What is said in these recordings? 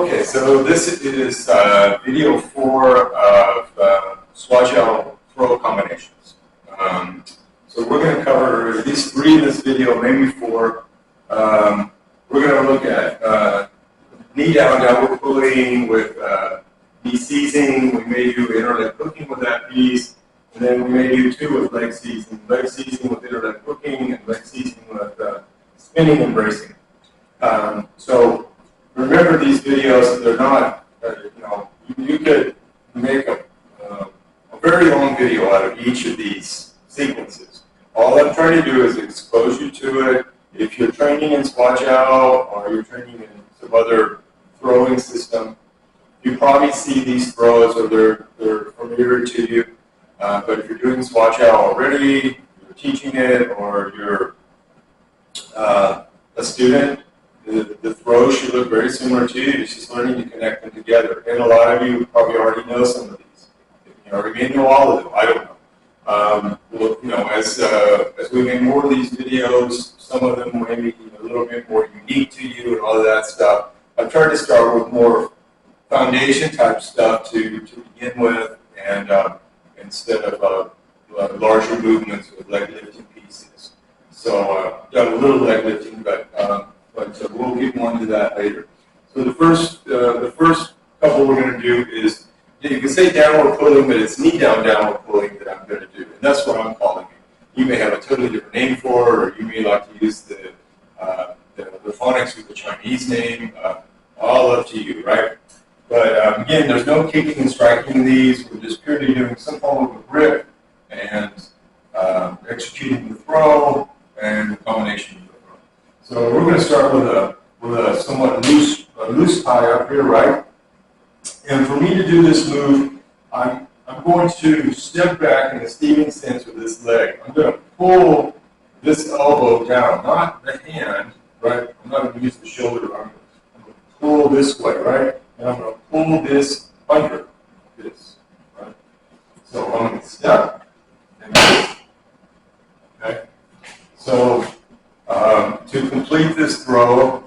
Okay, so this is video 4 of Shuai throw combinations. So we're going to cover at least 3 in this video, maybe 4. We're going to look at knee down downward pulling with knee seizing. We may do interleg hooking with that piece, and then we may do 2 with leg seizing with interleg hooking, and leg seizing with spinning and bracing. So remember these videos, they're not, you could make a very long video out of each of these sequences. All I'm trying to do is expose you to it. If you're training in Chiao or you're training in some other throwing system, you probably see these throws or they're familiar to you. But if you're doing Chiao already, you're teaching it, or you're a student, the throws should look very similar to you. You're just learning to connect them together. And a lot of you probably already know some of these. You already may know all of them. I don't know. Well, as we make more of these videos, some of them may be a little bit more unique to you and all of that stuff. I've tried to start with more foundation type stuff to begin with, and instead of larger movements with leg lifting pieces. So done a little leg lifting, but we'll get more into that later. So the first couple we're going to do is, you can say downward pulling, but it's knee down downward pulling that I'm going to do, and that's what I'm calling it. You may have a totally different name for it, or you may like to use the phonics with the Chinese name. All up to you, right? But again, there's no kicking and striking these. We're just purely doing some form of a grip and executing the throw and the combination of the throw. So we're going to start with a somewhat loose tie up here, right? And for me to do this move, I'm going to step back in a steaming stance with this leg. I'm going to pull this elbow down, not the hand, right? I'm not going to use the shoulder. I'm going to pull this way, right? And I'm going to pull this under this, right? So I'm going to step and this. Okay? So to complete this throw,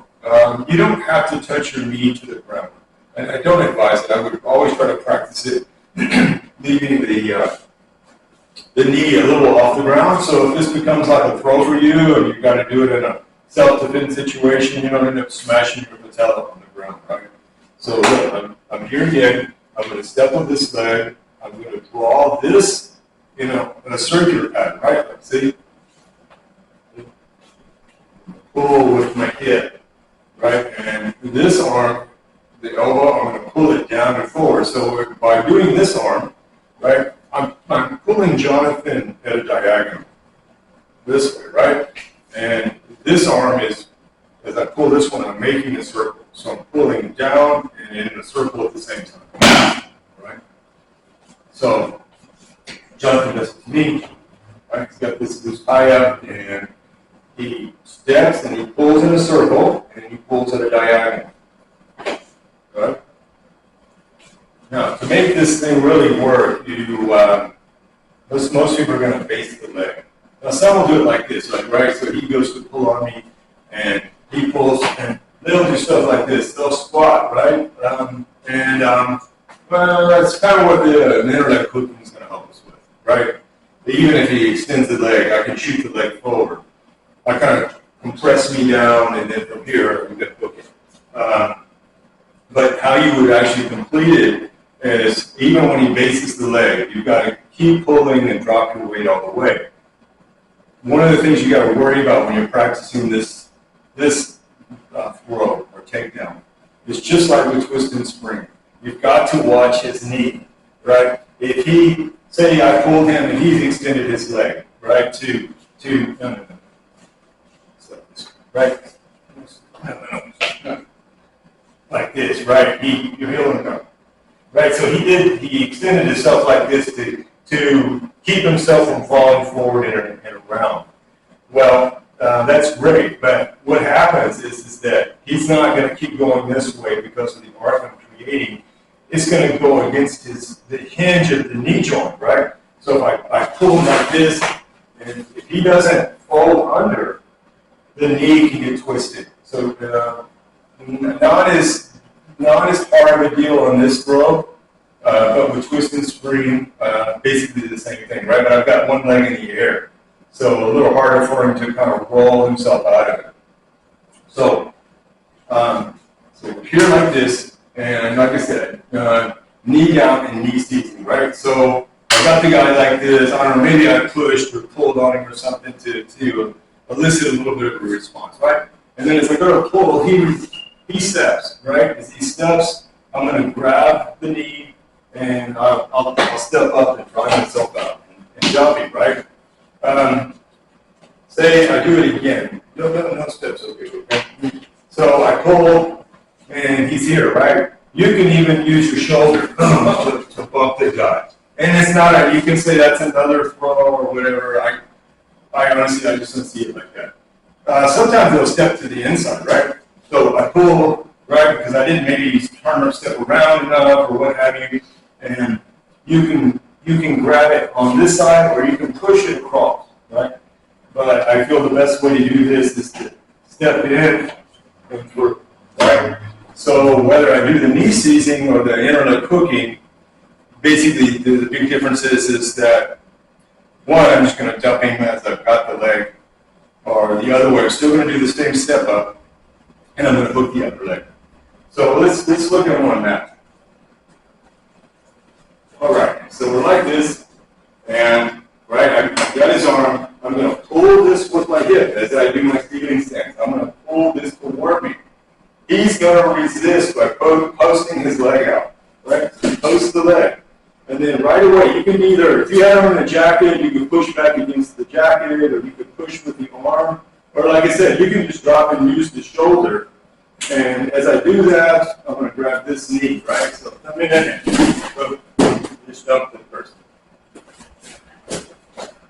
you don't have to touch your knee to the ground. And I don't advise it. I would always try to practice it leaving the knee a little off the ground. So if this becomes like a throw for you and you've got to do it in a self-defense situation, you don't end up smashing your patella on the ground, right? So look, I'm here again. I'm going to step on this leg. I'm going to draw this, in a circular pattern, right? Like, see? Pull with my hip, right? And this arm, the elbow, I'm going to pull it down and forward. So by doing this arm, right, I'm pulling Jonathan at a diagonal this way, right? And this arm is, as I pull this one, I'm making a circle. So I'm pulling down and in a circle at the same time, right? So Jonathan does it to me, right? He's got this loose tie up, and he steps and he pulls in a circle, and he pulls at a diagonal. Right? Now, to make this thing really work, most people are going to base the leg. Now, some will do it like this, right? So he goes to pull on me, and he pulls, and they'll do stuff like this. They'll squat, right? Well, that's kind of what the interleg hooking is going to help us with, right? Even if he extends the leg, I can shoot the leg forward. I kind of compress me down, and then from here, I'm going to hook it. But how you would actually complete it is, even when he bases the leg, you've got to keep pulling and drop your weight all the way. One of the things you got to worry about when you're practicing this throw or takedown is just like with twist and spring. You've got to watch his knee, right? If he, say I pulled him and he's extended his leg, right, no. Right? No. Like this, right? You're healing him. Right? So he extended himself like this to keep himself from falling forward and around. Well, that's great, but what happens is that he's not going to keep going this way because of the arc I'm creating. It's going to go against the hinge of the knee joint, right? So if I pull him like this, and if he doesn't fold under, the knee can get twisted. So not as not as hard of a deal on this throw, but with twist and spring, basically the same thing, right? But I've got one leg in the air, so a little harder for him to kind of roll himself out of it. So, so here like this, and like I said, knee down and knee seizing, right? So I got the guy like this. I don't know, maybe I pushed or pulled on him or something to elicit a little bit of a response, right? And then as I go to pull, he steps, right? As he steps, I'm going to grab the knee and I'll step up and dry myself out and jump him, right? Say I do it again. No steps, okay. So I pull and he's here, right? You can even use your shoulder to bump the guy. And it's not, you can say that's another throw or whatever. I honestly, I just don't see it like that. Sometimes they'll step to the inside, right? So I pull, right, because I didn't maybe turn or step around enough or what have you. And you can grab it on this side or you can push it across, right? But I feel the best way to do this is to step in and through, right? So whether I do the knee seizing or the internet cooking, basically the big difference is that one, I'm just going to dump him as I've got the leg, or the other way, I'm still going to do the same step up, and I'm going to hook the other leg. So let's look at one now. All right, so we're like this, and right, I've got his arm. I'm going to pull this with my hip as I do my stealing stance. I'm going to pull this toward me. He's going to resist by posting his leg out, right? So post the leg. And then right away, you can either, if you have him in a jacket, you can push back against the jacket, or you can push with the arm. Or like I said, you can just drop and use the shoulder. And as I do that, I'm going to grab this knee, right? So come in, just dump the person.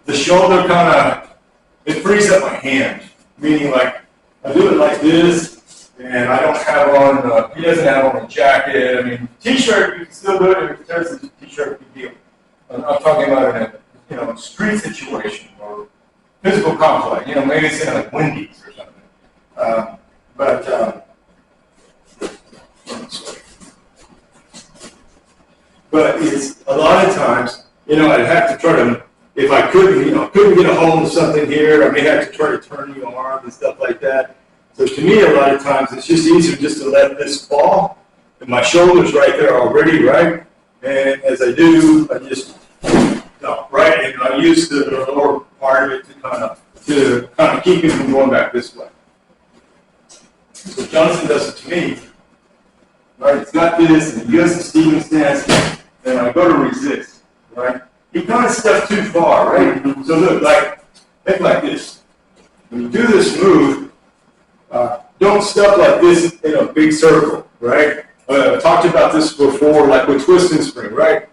The shoulder kind of, it frees up my hand, meaning like, I do it like this, and I don't have on, he doesn't have on a jacket. I mean, t-shirt, you can still do it. If there's a t-shirt, big deal. I'm talking about in a street situation or physical conflict. Maybe it's in like Wendy's or something. But it's a lot of times, I'd have to try to, if I couldn't get a hold of something here, I may have to try to turn the arm and stuff like that. So to me, a lot of times, it's just easier just to let this fall, and my shoulder's right there already, right? And as I do, I just, right? And I use the lower part of it to kind of keep it from going back this way. So Johnson does it to me, right? It's got this, and he does the stealing stance, and I go to resist, right? He kind of steps too far, right? So look, think like this. When you do this move, don't step like this in a big circle, right? I've talked about this before, like with twist and spring, right?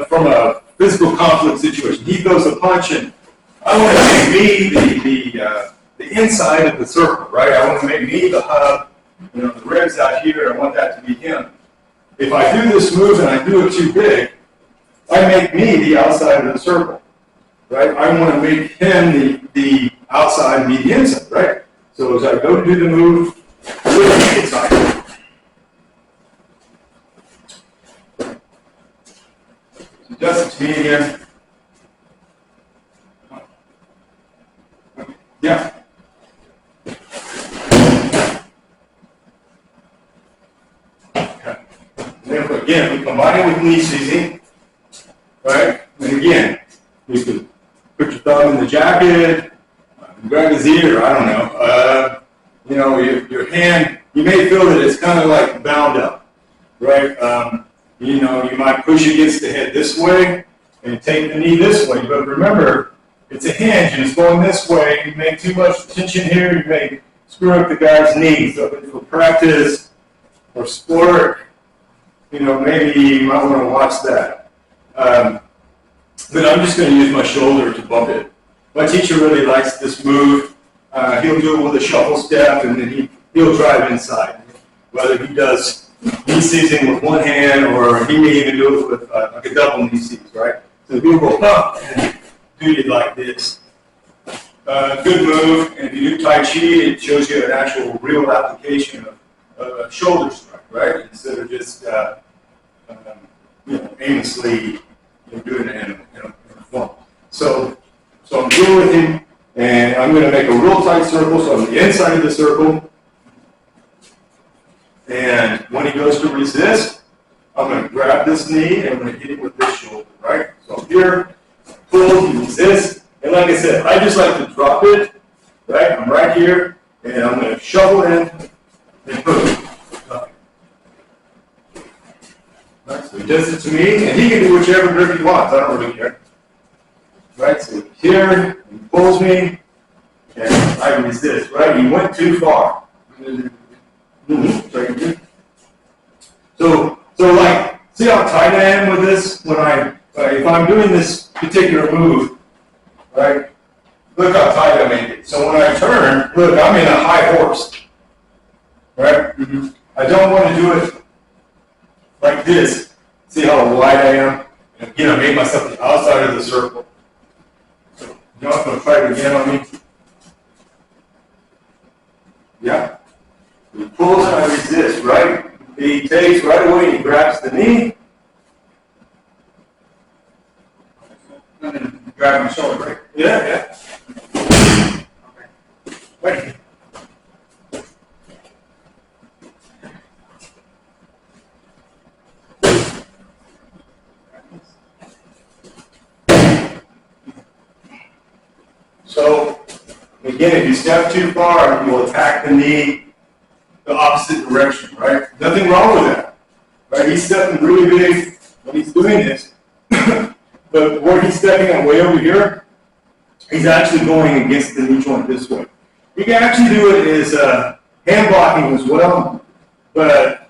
From a physical conflict situation, he throws a punch, and I want to make me the inside of the circle, right? I want to make me the hub, the ribs out here. I want that to be him. If I do this move and I do it too big, I make me the outside of the circle, right? I want to make him the outside and me the inside, right? So as I go to do the move, look at the inside. So just to me again. Yeah. Okay. And then again, we combine it with knee seizing, right? And again, you can put your thumb in the jacket. Grab his ear, I don't know. Your hand, you may feel that it's kind of like bound up, right? You might push against the head this way and take the knee this way. But remember, it's a hinge and it's going this way. You make too much tension here, you may screw up the guy's knee. So for practice or sport, maybe you might want to watch that. But I'm just going to use my shoulder to bump it. My teacher really likes this move. He'll do it with a shuffle step, and then he'll drive inside. Whether he does knee seizing with one hand, or he may even do it with like a double knee seize, right? So he'll go up and do it like this. Good move. And if you do Tai Chi, it shows you an actual real application of shoulder strike, right? Instead of just aimlessly doing it in a form. So I'm here with him, and I'm going to make a real tight circle. So I'm the inside of the circle, and when he goes to resist, I'm going to grab this knee and I'm going to hit it with this shoulder, right? So I'm here, pull, he resists, and like I said, I just like to drop it, right? I'm right here, and I'm going to shovel in and boom. Right, so he does it to me, and he can do whichever grip he wants. I don't really care. Right, so here, he pulls me, and I resist, right? He went too far. So like, see how tight I am with this? When if I'm doing this particular move, right? Look how tight I make it. So when I turn, look, I'm in a high horse, right? I don't want to do it like this. See how wide I am? And again, I made myself the outside of the circle. So you know, I'm going to try it again on me. Yeah. He pulls and I resist, right? He takes right away, he grabs the knee. And then grab my shoulder, right? Yeah. Okay. Wait. So, again, if you step too far, you'll attack the knee the opposite direction, right? Nothing wrong with that, right? He's stepping really big when he's doing this, but where he's stepping on way over here, he's actually going against the knee joint this way. You can actually do it as hand blocking as well, but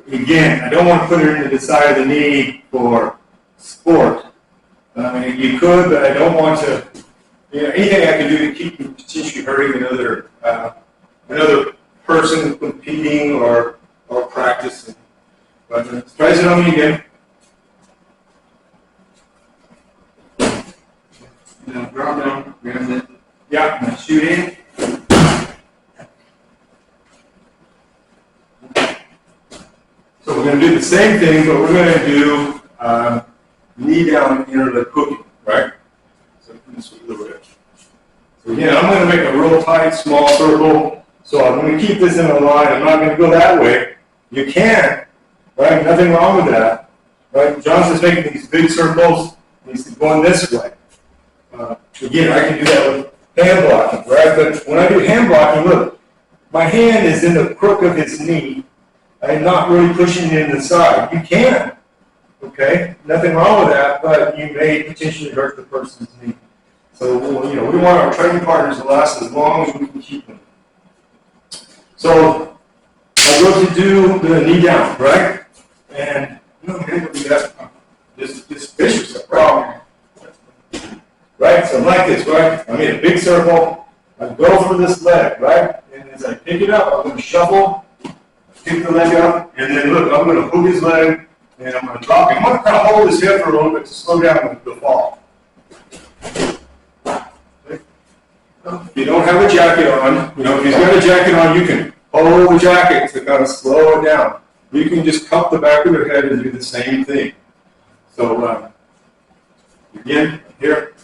again, I don't want to put it into the side of the knee for sport. You could, but I don't want to. Anything I can do to keep from potentially hurting another person competing or practicing. But try it on me again. Now drop down, grab it. Yeah, now shoot in. So we're going to do the same thing, but we're going to do knee down inner lip cooking, right? So again, I'm going to make a real tight, small circle. So I'm going to keep this in a line. I'm not going to go that way. You can, right? Nothing wrong with that, right? John's just making these big circles. He's going this way. Again, I can do that with hand blocking, right? But when I do hand blocking, look, my hand is in the crook of his knee. I'm not really pushing it in the side. You can, okay? Nothing wrong with that, but you may potentially hurt the person's knee. So, we want our training partners to last as long as we can keep them. So, I go to do the knee down, right? And, just fish yourself, right? Right? So, like this, right? I'm in a big circle. I go for this leg, right? And as I pick it up, I'm going to shuffle, pick the leg up, and then look, I'm going to hook his leg, and I'm going to drop him. I'm going to kind of hold his hip for a little bit to slow down the fall. If you don't have a jacket on, if he's got a jacket on, you can hold the jacket to kind of slow it down. You can just cup the back of your head and do the same thing. So, again, here,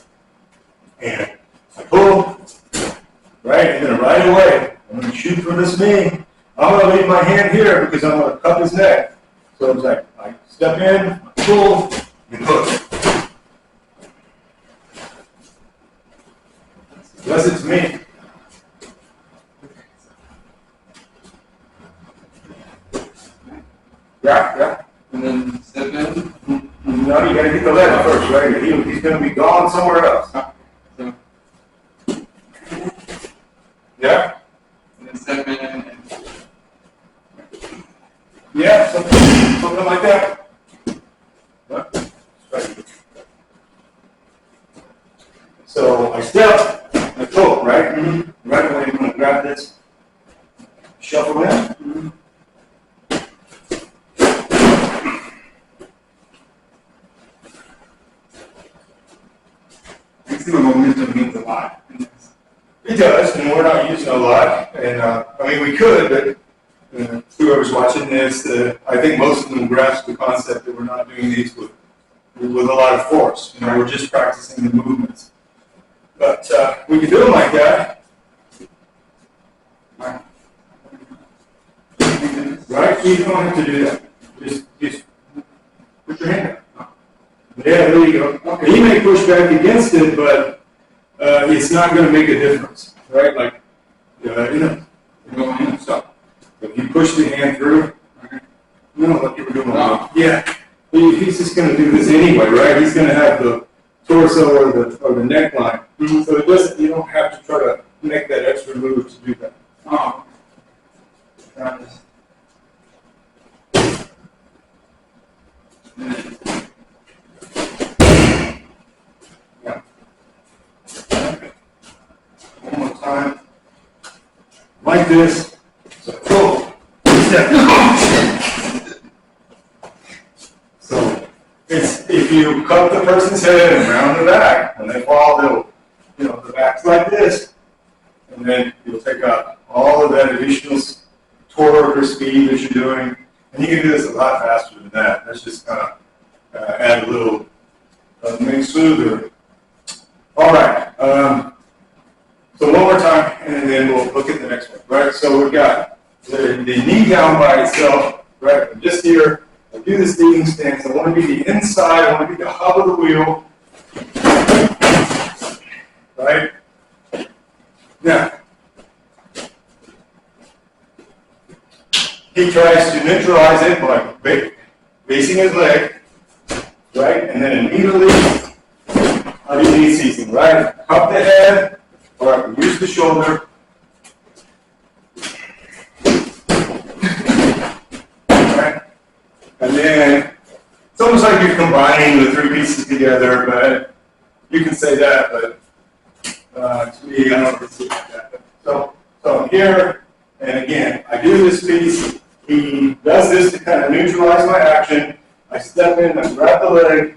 and I pull, right, and then right away, I'm going to shoot for this knee. I'm going to leave my hand here because I'm going to cup his neck. So it's like, I step in, I pull, and hook. Does it to me. Yeah. And then step in. No, you got to get the leg first, right? He's going to be gone somewhere else. So. Yeah. And then step in. Yeah, something like that. Right. So I step, I pull, right? Mm-hmm. Right away, I'm going to grab this, shuffle in. Mm-hmm. I see what momentum means a lot. It does, and we're not using a lot. And we could, but whoever's watching this, I think most of them grasp the concept that we're not doing these with a lot of force. You know, we're just practicing the movements. But we can do them like that. Right? You don't have to do that. Just put your hand up. Yeah, there you go. Okay. You may push back against it, but it's not going to make a difference. Right? Like, stop. If you push the hand through, like you were doing. Yeah. He's just going to do this anyway, right? He's going to have the torso or the neckline. Mm-hmm. So it doesn't. You don't have to try to make that extra move to do that. Oh. Yeah. One more time. Like this. So go. Step. So it's if you cut the person's head and round the back, when they fall, they'll, the back's like this, and then you'll take out all of that additional torque or speed that you're doing, and you can do this a lot faster than that. That's just kind of add a little, make smoother. All right. So one more time, and then we'll look at the next one. Right. So we've got the knee down by itself. Right. I'm just here. I do this kneeling stance. I want to be the inside. I want to be the hub of the wheel. Right? Now, he tries to neutralize it by basing his leg, right? And then immediately, I do knee seizing, right? Cup the head, or I can use the shoulder. Right? And then, it's almost like you're combining the three pieces together, but you can say that, but to me, I don't really see it like that. So I'm here, and again, I do this piece. He does this to kind of neutralize my action. I step in, I grab the leg,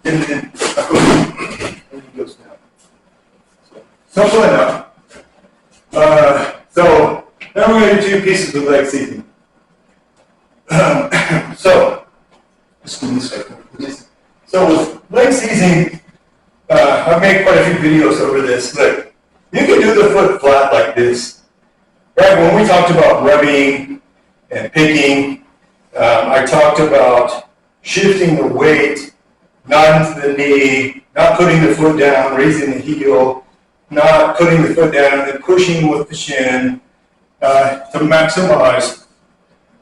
and then and he goes down. So, simple enough. So now we're going to do 2 pieces of leg seizing. So with leg seizing, I've made quite a few videos over this, but you can do the foot flat like this. Right, when we talked about rubbing and picking, I talked about shifting the weight, not into the knee, not putting the foot down, raising the heel, not putting the foot down, and then pushing with the shin to maximize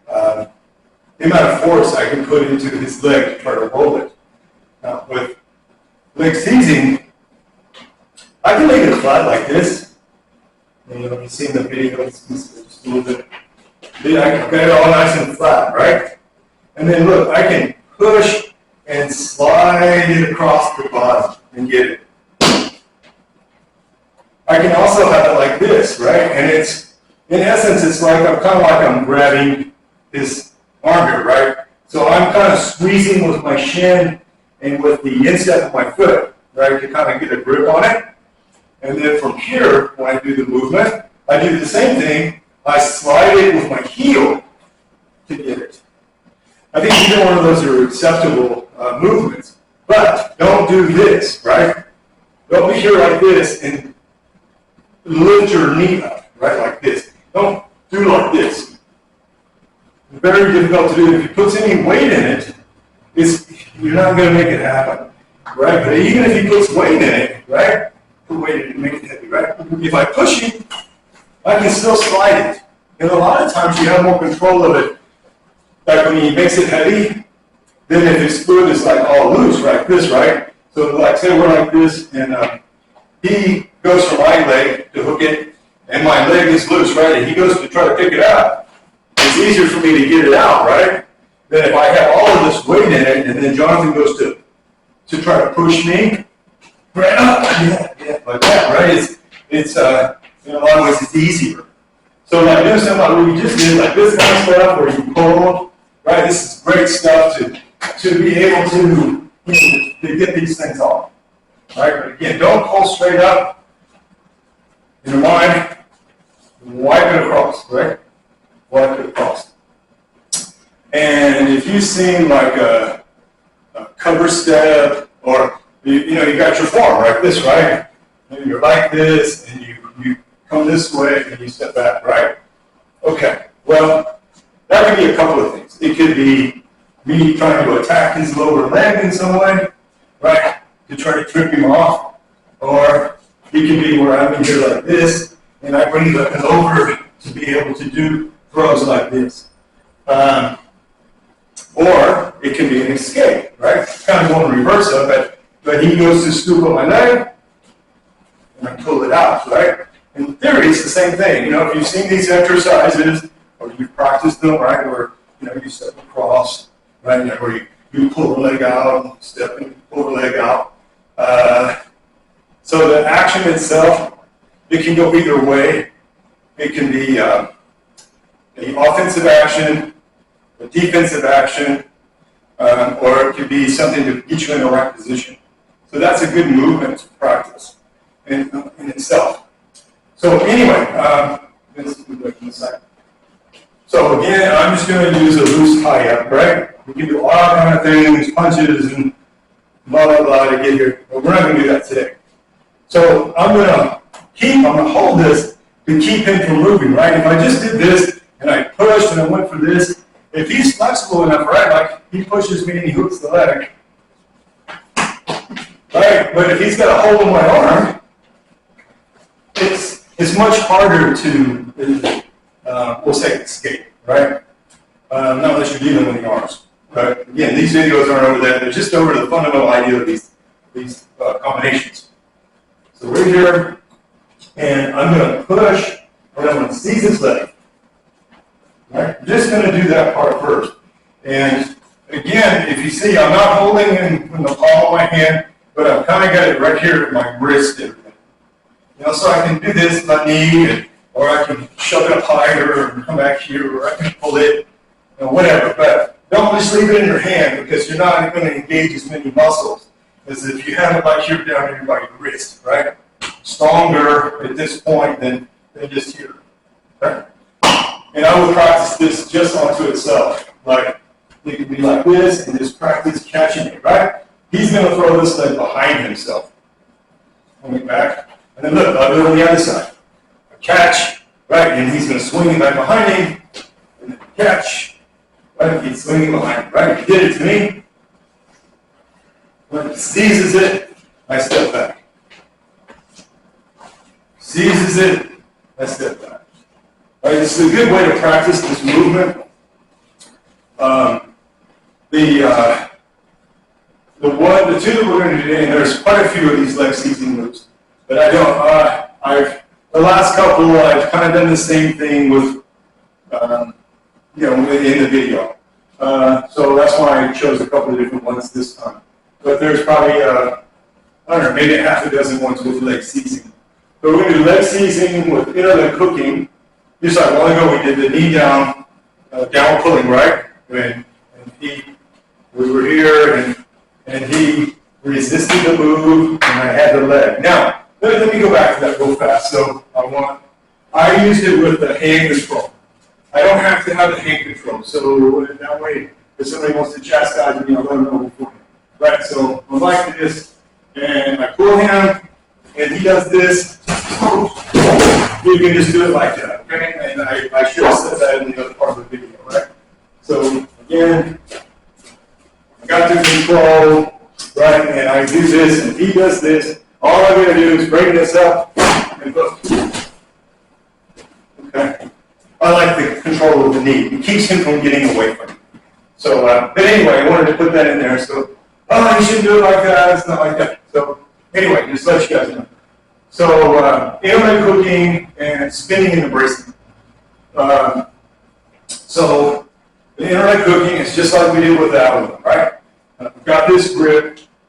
the amount of force I can put into his leg to try to roll it. Now, with leg seizing, I can make it flat like this. You've seen the video, just a little bit. I can get it all nice and flat, right? And then look, I can push and slide it across the bottom and get it. I can also have it like this, right? And it's, in essence, it's like I'm grabbing this arm here, right? So I'm kind of squeezing with my shin and with the instep of my foot, right, to kind of get a grip on it. And then from here, when I do the movement, I do the same thing. I slide it with my heel to get it. I think either one of those are acceptable movements. But don't do this, right? Don't be here like this and lift your knee up, right, like this. Don't do like this. It's very difficult to do. If you put any weight in it, you're not going to make it happen, right? But even if he puts weight in it, right? Put weight in it, make it heavy, right? If I push it, I can still slide it. And a lot of times you have more control of it. Like when he makes it heavy, then if his foot is like all loose, like this, right? So like say we're like this, and he goes for my leg to hook it, and my leg is loose, right? And he goes to try to pick it up. It's easier for me to get it out, right? Than if I have all of this weight in it, and then Jonathan goes to try to push me, right up, yeah, like that, right? It's in a lot of ways it's easier. So like do something like what we just did, like this kind of stuff where you pull, right? This is great stuff to be able to get these things off, right? But again, don't pull straight up. In your mind, wipe it across, right? what it could cost. And if you've seen like a cover step, or you got your form like this, right? And you're like this, and you come this way, and you step back, right? Okay, well, that could be a couple of things. It could be me trying to attack his lower leg in some way, right, to try to trip him off. Or it could be where I'm in here like this, and I bring the weapon over to be able to do throws like this. Or it can be an escape, right? Kind of going reverse of it, but he goes to scoop up my leg, and I pull it out, right? In theory, it's the same thing. If you've seen these exercises, or you've practiced them, right, where you step across, right, where you pull the leg out, step and pull the leg out. So the action itself, it can go either way. It can be an offensive action, a defensive action, or it could be something to get you in the right position. So that's a good movement to practice in itself. So anyway, let's move back to the side. So again, I'm just going to use a loose tie-up, right? We can do all kind of things, punches and blah, blah, blah to get here. But we're not going to do that today. So I'm going to hold this to keep him from moving, right? If I just did this and I pushed and I went for this, if he's flexible enough, right, like he pushes me and he hooks the leg, right? But if he's got a hold on my arm, it's much harder to, we'll say, escape, right? Not unless you're dealing with the arms. But again, these videos aren't over that. They're just over the fundamental idea of these combinations. So we're here, and I'm going to push, and I'm going to seize his leg. Right? I'm just going to do that part first. And again, if you see, I'm not holding in the palm of my hand, but I've kind of got it right here at my wrist area. So I can do this if I need, or I can shove it up higher and come back here, or I can pull it, whatever. But don't just leave it in your hand, because you're not going to engage as many muscles as if you have it like here down here by your wrist, right? Stronger at this point than just here, right? And I would practice this just onto itself. Like, it could be like this, and just practice catching it, right? He's going to throw this leg behind himself. Coming back. And then look, I'll do it on the other side. I catch, right? And he's going to swing it back behind him. And then catch, right? He's swinging behind him, right? He did it to me. When he seizes it, I step back. Seizes it, I step back. Right, this is a good way to practice this movement. The two that we're going to do today, and there's quite a few of these leg seizing moves, but I don't. The last couple, I've kind of done the same thing with, in the video. So that's why I chose a couple of different ones this time. But there's probably, I don't know, maybe half a dozen ones with leg seizing. So we're going to do leg seizing with inner leg hooking. Just like a while ago, we did the knee down, down pulling, right? And we were here, and he resisted the move, and I had the leg. Now, let me go back to that real fast. So I used it with the hand control. I don't have to have the hand control. So that way, if somebody wants to chastise me, I'll let them know beforehand. Right, so I'm like this, and I pull him, and he does this. You can just do it like that, okay? And I should have said that in the other part of the video, right? So again, I got the control, right? And I do this, and he does this. All I'm going to do is bring this up and go. Okay? I like the control of the knee. It keeps him from getting away from me. So, but anyway, I wanted to put that in there. So, you shouldn't do it like that. It's not like that. So, anyway, just let you guys know. So, inner leg hooking and spinning and embracing. So, the inner leg hooking is just like we did with that one, right? I've got this grip,